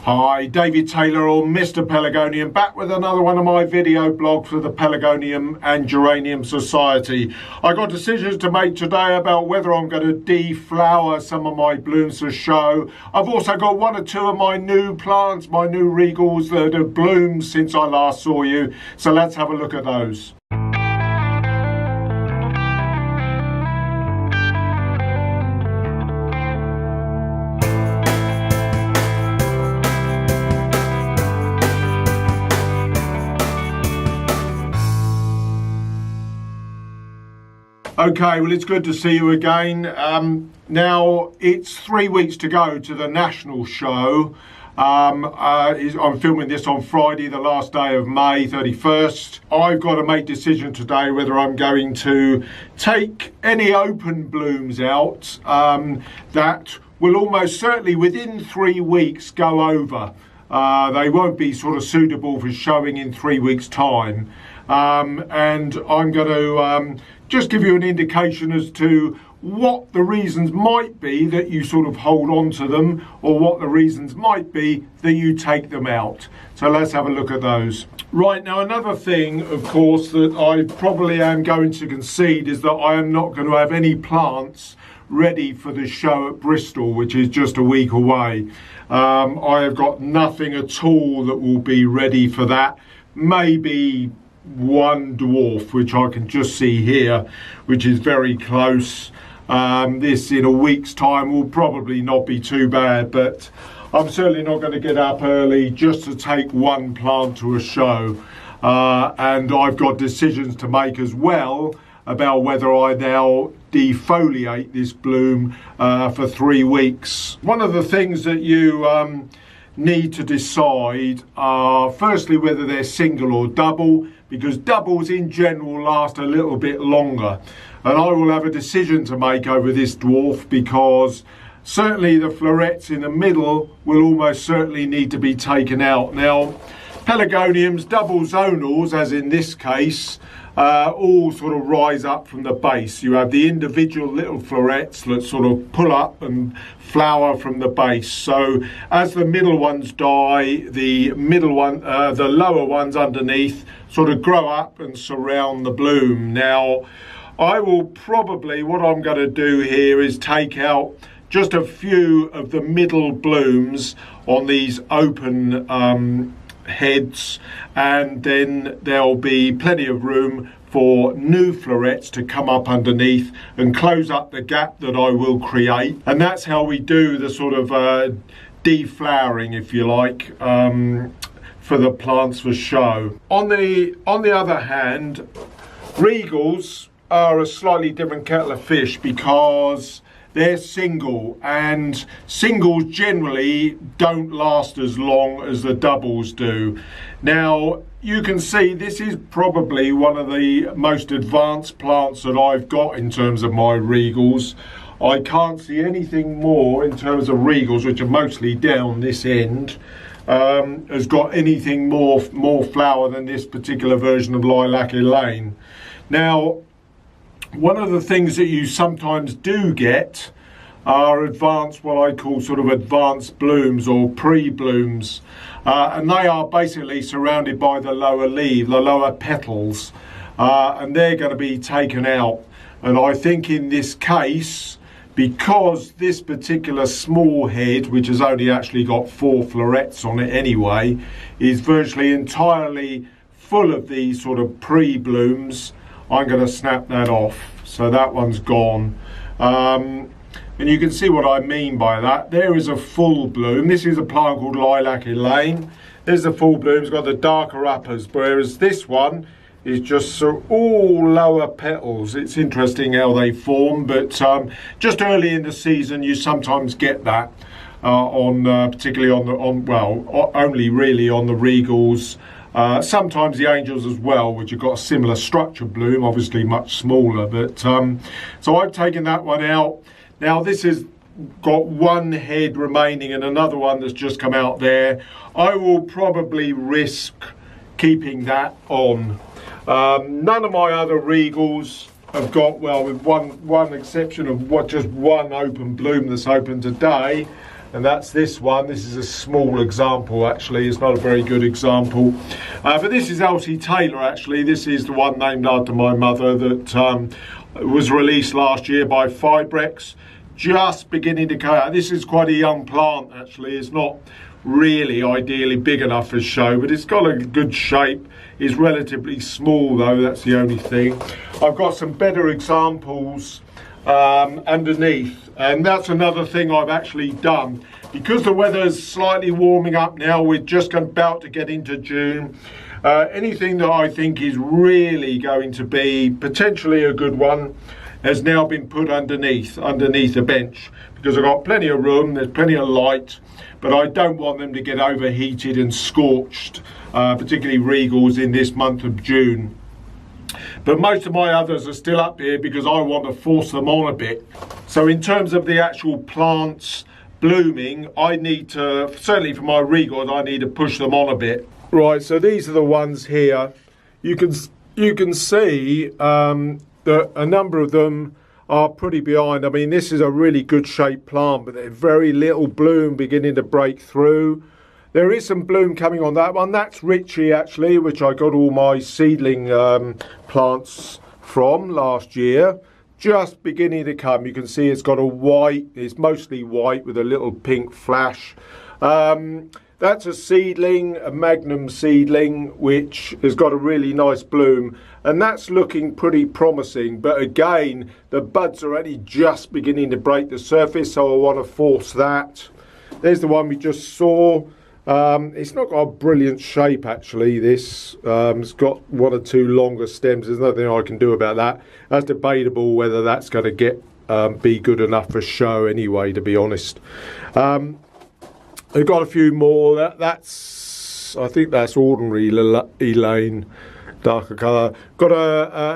Hi, David Taylor or Mr Pelargonium, back with another one of my video blogs for the Pelargonium and Geranium Society. I got decisions to make today about whether I'm going to deflower some of my blooms for show. I've also got one or two of my new plants, my new Regals that have bloomed since I last saw you. So let's have a look at those. Okay, well, it's good to see you again. Now, it's 3 weeks to go to the national show. I'm filming this on Friday, the last day of May 31st. I've got to make a decision today whether I'm going to take any open blooms out that will almost certainly within 3 weeks go over. They won't be sort of suitable for showing in 3 weeks' time. And I'm going to just give you an indication as to what the reasons might be that you sort of hold on to them, or what the reasons might be that you take them out. So let's have a look at those. Right, now another thing, of course, that I probably am going to concede is that I am not going to have any plants ready for the show at Bristol, which is just a week away. I have got nothing at all that will be ready for that. Maybe one dwarf, which I can just see here, which is very close. This in a week's time will probably not be too bad, but I'm certainly not going to get up early just to take one plant to a show. And I've got decisions to make as well about whether I now defoliate this bloom for 3 weeks. One of the things that you need to decide are firstly whether they're single or double, because doubles in general last a little bit longer. And I will have a decision to make over this dwarf, because certainly the florets in the middle will almost certainly need to be taken out. Now, Pelargoniums, double zonals, as in this case, all sort of rise up from the base. You have the individual little florets that sort of pull up and flower from the base. So as the middle ones die, the lower ones underneath sort of grow up and surround the bloom. Now, I will probably, what I'm going to do here is take out just a few of the middle blooms on these open heads, and then there'll be plenty of room for new florets to come up underneath and close up the gap that I will create. And that's how we do the sort of deflowering, if you like, for the plants for show. On the other hand, Regals are a slightly different kettle of fish, because they're single, and singles generally don't last as long as the doubles do. Now, you can see this is probably one of the most advanced plants that I've got in terms of my Regals. I can't see anything more in terms of Regals, which are mostly down this end, has got anything more flower than this particular version of Lilac Elaine. Now, one of the things that you sometimes do get are advanced, what I call sort of advanced blooms or pre-blooms, and they are basically surrounded by the lower leaf, the lower petals, and they're going to be taken out. And I think in this case, because this particular small head, which has only actually got 4 florets on it anyway, is virtually entirely full of these sort of pre-blooms, I'm going to snap that off. So that one's gone. And you can see what I mean by that. There is a full bloom. This is a plant called Lilac Elaine. There's the full bloom. It's got the darker uppers, whereas this one is just so all lower petals. It's interesting how they form, but just early in the season you sometimes get that particularly only really on the Regals. Sometimes the Angels as well, which have got a similar structure bloom, obviously much smaller. But so I've taken that one out. Now this has got one head remaining and another one that's just come out there. I will probably risk keeping that on. None of my other Regals have got, well, with one exception of just one open bloom that's open today, and that's this one. This is a small example, actually. It's not a very good example, but this is Elsie Taylor, actually. This is the one named after my mother that was released last year by Fibrex, just beginning to come out. This is quite a young plant, actually. It's not really ideally big enough for show, but it's got a good shape. It's relatively small though, that's the only thing. I've got some better examples underneath, and that's another thing I've actually done. Because the weather's slightly warming up now, we're just about to get into June. Anything that I think is really going to be potentially a good one has now been put underneath a bench, because I've got plenty of room, there's plenty of light, but I don't want them to get overheated and scorched, particularly Regals in this month of June. But most of my others are still up here because I want to force them on a bit. So in terms of the actual plants blooming, I need to, certainly for my Regals, I need to push them on a bit. Right, so these are the ones here. You can see that a number of them are pretty behind. I mean, this is a really good shaped plant, but there's very little bloom beginning to break through. There is some bloom coming on that one. That's Richie, actually, which I got all my seedling plants from last year. Just beginning to come. You can see it's got a white, it's mostly white with a little pink flash. That's a seedling, a magnum seedling, which has got a really nice bloom, and that's looking pretty promising. But again, the buds are only just beginning to break the surface, so I want to force that. There's the one we just saw. It's not got a brilliant shape, actually, this. It's got one or two longer stems. There's nothing I can do about that. That's debatable whether that's going to get be good enough for show anyway, to be honest. I've got a few more. I think that's ordinary Elaine, darker colour. Got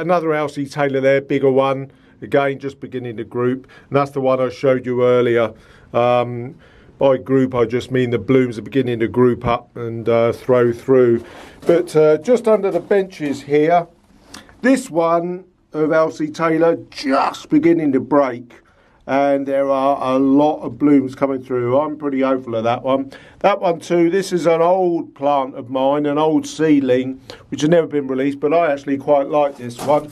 another Elsie Taylor there, bigger one. Again, just beginning to group. And that's the one I showed you earlier. By group, I just mean the blooms are beginning to group up and throw through. But just under the benches here, this one of Elsie Taylor just beginning to break. And there are a lot of blooms coming through. I'm pretty hopeful of that one. That one too, this is an old plant of mine, an old seedling, which has never been released, but I actually quite like this one.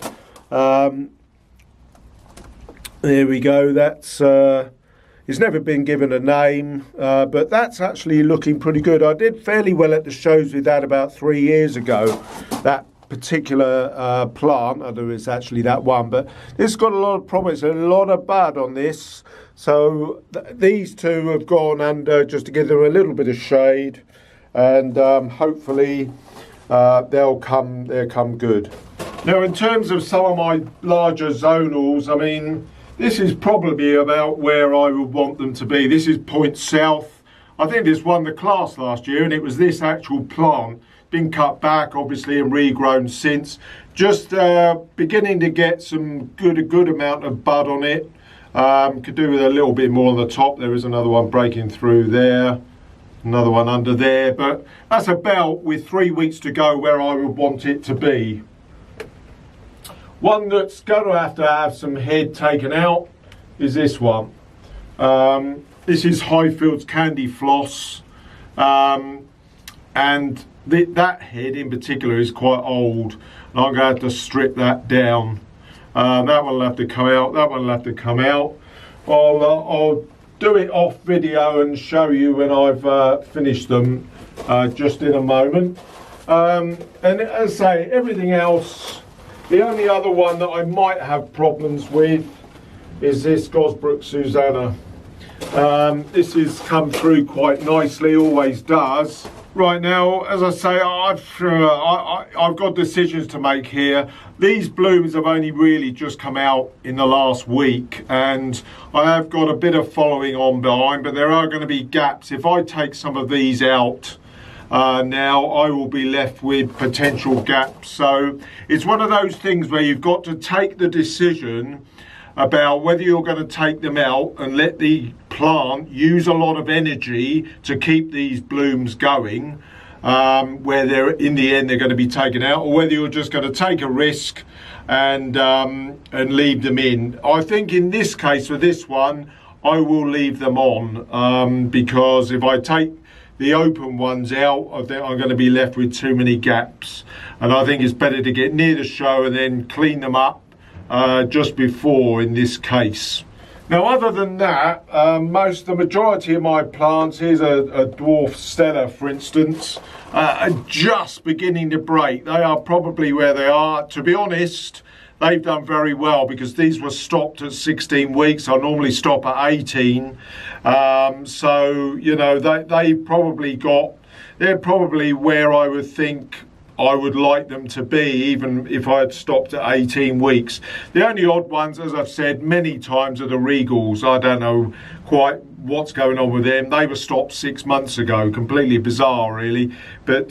There we go, that's, it's never been given a name, but that's actually looking pretty good. I did fairly well at the shows with that about 3 years ago, that particular plant. I don't know it's actually that one, but it's got a lot of promise and a lot of bud on this. So these two have gone under just to give them a little bit of shade, and hopefully they'll come good. Now, in terms of some of my larger zonals, I mean, this is probably about where I would want them to be. This is Point South. I think this won the class last year, and it was this actual plant. Been cut back obviously and regrown since. Just beginning to get some good amount of bud on it. Could do with a little bit more on the top. There is another one breaking through there, another one under there, but that's about, with 3 weeks to go, where I would want it to be. One that's going to have some head taken out is this one. This is Highfield's Candy Floss, and that head in particular is quite old, and I'm going to have to strip that down. That one will have to come out, that one will have to come out. I'll do it off video and show you when I've finished them just in a moment. And as I say, everything else, the only other one that I might have problems with is this Gosbrook Susanna. This has come through quite nicely, always does. Right now, as I say, I've got decisions to make here. These blooms have only really just come out in the last week, and I have got a bit of following on behind, but there are going to be gaps. If I take some of these out now, I will be left with potential gaps. So it's one of those things where you've got to take the decision about whether you're going to take them out and let the plant use a lot of energy to keep these blooms going, where they're in the end they're going to be taken out, or whether you're just going to take a risk and leave them in. I think in this case, for this one, I will leave them on, because if I take the open ones out, I think I'm going to be left with too many gaps, and I think it's better to get near the show and then clean them up just before in this case. Now, other than that, the majority of my plants, here's a dwarf Stella for instance, are just beginning to break. They are probably where they are. To be honest, they've done very well because these were stopped at 16 weeks. I normally stop at 18. So, you know, they're probably where I would think I would like them to be, even if I had stopped at 18 weeks. The only odd ones, as I've said many times, are the Regals. I don't know quite what's going on with them. They were stopped 6 months ago. Completely bizarre, really. But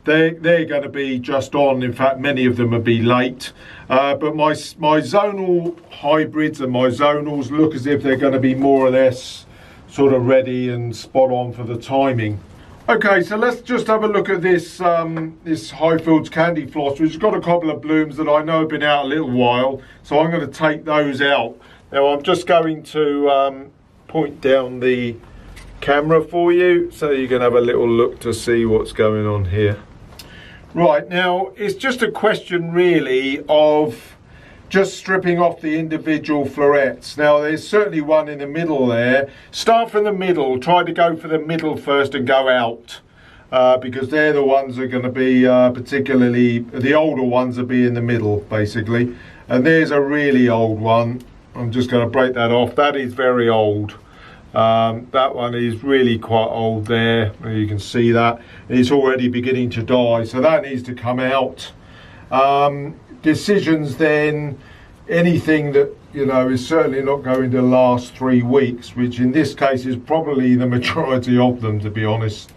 they're going to be just on. In fact, many of them will be late. But my zonal hybrids and my zonals look as if they're going to be more or less sort of ready and spot on for the timing. Okay, so let's just have a look at this this Highfields Candy Floss, which has got a couple of blooms that I know have been out a little while, so I'm going to take those out. Now I'm just going to point down the camera for you so you can have a little look to see what's going on here. Right, now it's just a question really of just stripping off the individual florets. Now there's certainly one in the middle there. Start from the middle, try to go for the middle first and go out, because they're the ones that are going to be particularly, the older ones will be in the middle basically. And there's a really old one. I'm just going to break that off. That is very old. That one is really quite old there. You can see that. It's already beginning to die, so that needs to come out. Decisions then, anything that, you know, is certainly not going to last 3 weeks, which in this case is probably the majority of them, to be honest,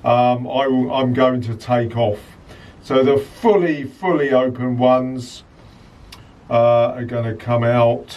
I'm going to take off. So the fully open ones are going to come out.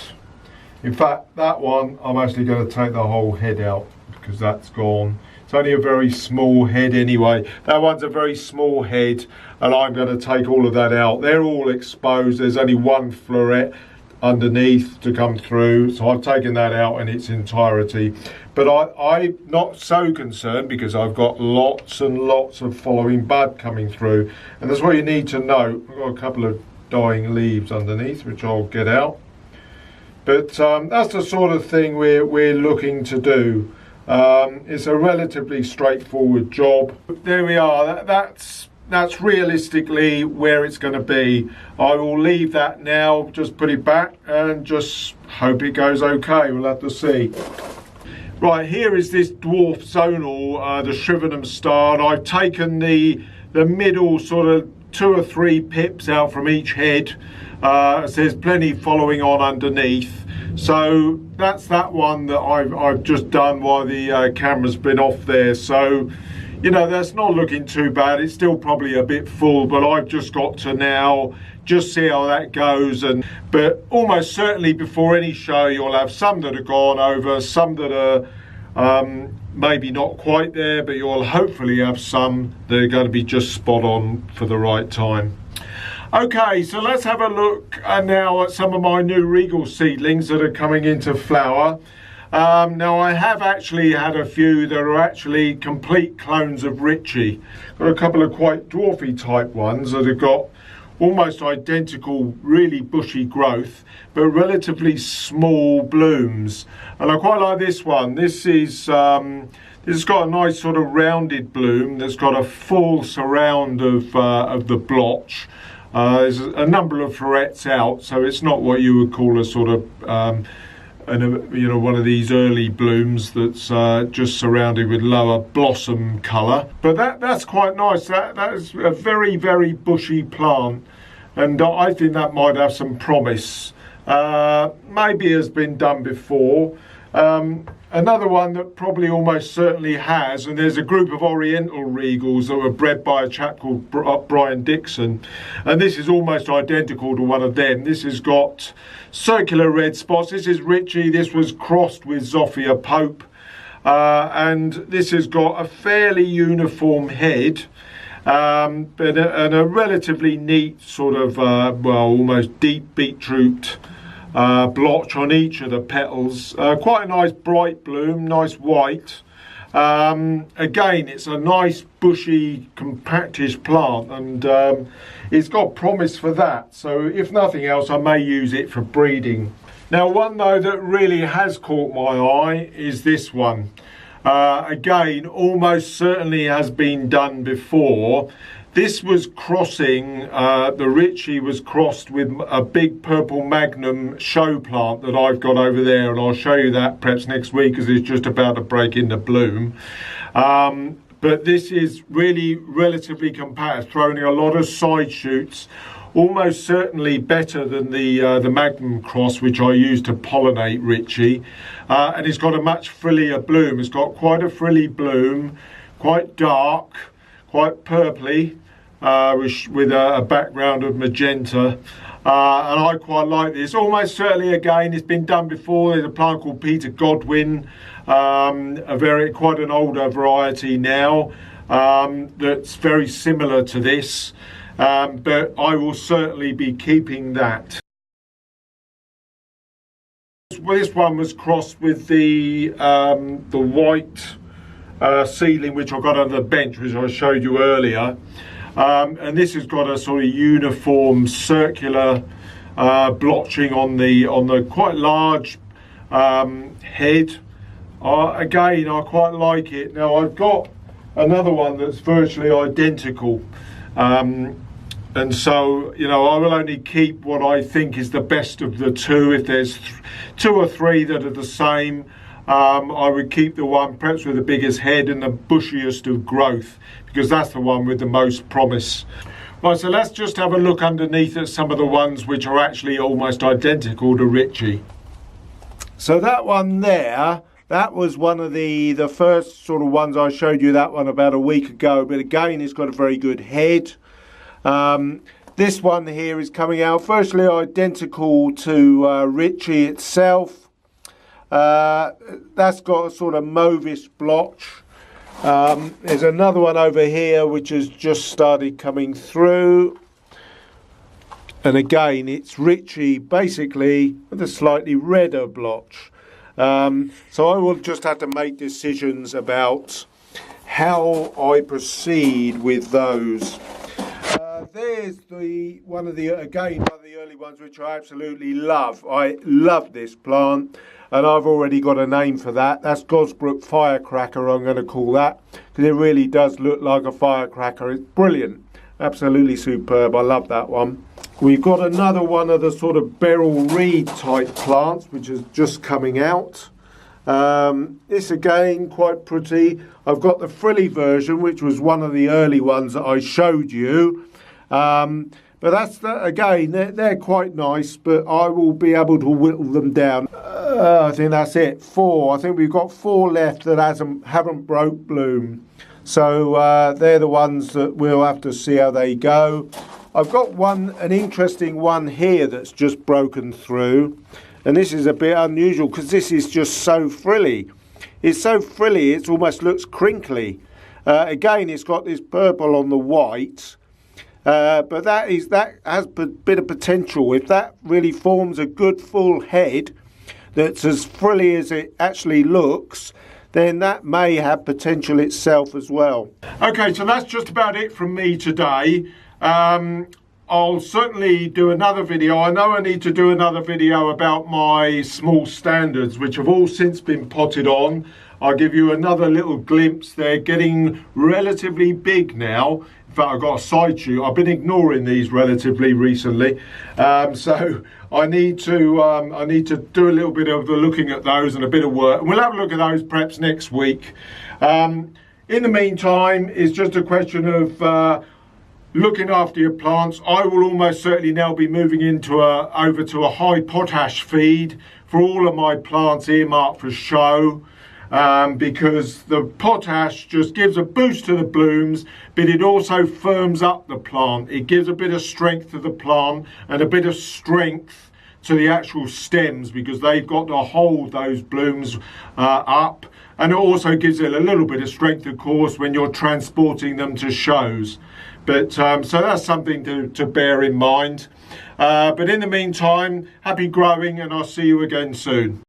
In fact, that one I'm actually going to take the whole head out because that's gone. It's only a very small head anyway. That one's a very small head, and I'm going to take all of that out. They're all exposed. There's only one floret underneath to come through, so I've taken that out in its entirety. But I'm not so concerned because I've got lots and lots of following bud coming through, and that's what you need to know. I've got a couple of dying leaves underneath, which I'll get out. But that's the sort of thing we're looking to do. It's a relatively straightforward job. There we are. That's realistically where it's going to be. I will leave that now, just put it back and just hope it goes okay. We'll have to see. Right, here is this dwarf zonal, the Shrivenham Star, and I've taken the middle sort of 2 or 3 pips out from each head. So there's plenty following on underneath. So that's that one that I've just done while the camera's been off there. So, you know, that's not looking too bad. It's still probably a bit full, but I've just got to now just see how that goes. But almost certainly before any show, you'll have some that are gone over, some that are maybe not quite there, but you'll hopefully have some that are going to be just spot on for the right time. Okay, so let's have a look now at some of my new Regal seedlings that are coming into flower. Now I have actually had a few that are actually complete clones of Richie. Got a couple of quite dwarfy type ones that have got almost identical, really bushy growth, but relatively small blooms. And I quite like this one. This has got a nice sort of rounded bloom that's got a full surround of the blotch. There's a number of florets out, so it's not what you would call a sort of, you know, one of these early blooms that's just surrounded with lower blossom colour. But that's quite nice. That is a very, very bushy plant, and I think that might have some promise. Maybe has been done before. Another one that probably almost certainly has, and there's a group of Oriental Regals that were bred by a chap called Brian Dixon, and this is almost identical to one of them. This has got circular red spots. This is Richie. This was crossed with Zophia Pope, and this has got a fairly uniform head, and a relatively neat sort of, well, almost deep beetroot blotch on each of the petals. Quite a nice bright bloom, nice white. Again, it's a nice bushy compactish plant, and it's got promise for that, so if nothing else I may use it for breeding. Now, one though that really has caught my eye is this one. Again, almost certainly has been done before. This was crossing, the Ritchie was crossed with a big purple magnum show plant that I've got over there, and I'll show you that perhaps next week as it's just about to break into bloom. But this is really relatively compact, throwing a lot of side shoots, almost certainly better than the Magnum cross, which I use to pollinate Ritchie. And it's got a much frillier bloom. It's got quite a frilly bloom, quite dark, quite purpley, with a background of magenta. And I quite like this. Almost certainly, again, it's been done before. There's a plant called Peter Godwin, quite an older variety now, that's very similar to this. But I will certainly be keeping that. This one was crossed with the white seedling, which I got on the bench, which I showed you earlier. And this has got a sort of uniform circular blotching on the quite large head. Again, I quite like it. Now, I've got another one that's virtually identical. And so, you know, I will only keep what I think is the best of the two. If there's two or three that are the same, I would keep the one perhaps with the biggest head and the bushiest of growth, because that's the one with the most promise. Right, so let's just have a look underneath at some of the ones which are actually almost identical to Ritchie. So that one there, that was one of the first sort of ones I showed you, that one about a week ago, but again, it's got a very good head. This one here is coming out virtually identical to Ritchie itself. That's got a sort of mauvish blotch. There's another one over here which has just started coming through, and again it's Ritchie basically with a slightly redder blotch. So I will just have to make decisions about how I proceed with those. There's one of the early ones which I absolutely love. I love this plant, and I've already got a name for that. That's Gosbrook Firecracker, I'm going to call that, because it really does look like a firecracker. It's brilliant, absolutely superb. I love that one. We've got another one of the sort of beryl reed type plants which is just coming out. This again quite pretty. I've got the frilly version, which was one of the early ones that I showed you. But that's again, they're quite nice, but I will be able to whittle them down. I think that's it. 4. I think we've got 4 left that haven't broke bloom. So they're the ones that we'll have to see how they go. I've got an interesting one here that's just broken through, and this is a bit unusual because this is just so frilly. It's so frilly, it almost looks crinkly. Again, it's got this purple on the white. But that has a bit of potential. If that really forms a good full head that's as frilly as it actually looks, then that may have potential itself as well. Okay, so that's just about it from me today. I'll certainly do another video. I know I need to do another video about my small standards, which have all since been potted on. I'll give you another little glimpse. They're getting relatively big now. In fact, I've got a side shoot. I've been ignoring these relatively recently, so I need to do a little bit of the looking at those and a bit of work. And we'll have a look at those perhaps next week. In the meantime, it's just a question of looking after your plants. I will almost certainly now be moving into over to a high potash feed for all of my plants earmarked for show. Because the potash just gives a boost to the blooms, but it also firms up the plant. It gives a bit of strength to the plant and a bit of strength to the actual stems, because they've got to hold those blooms up and it also gives it a little bit of strength, of course, when you're transporting them to shows. But so that's something to bear in mind. But in the meantime, happy growing, and I'll see you again soon.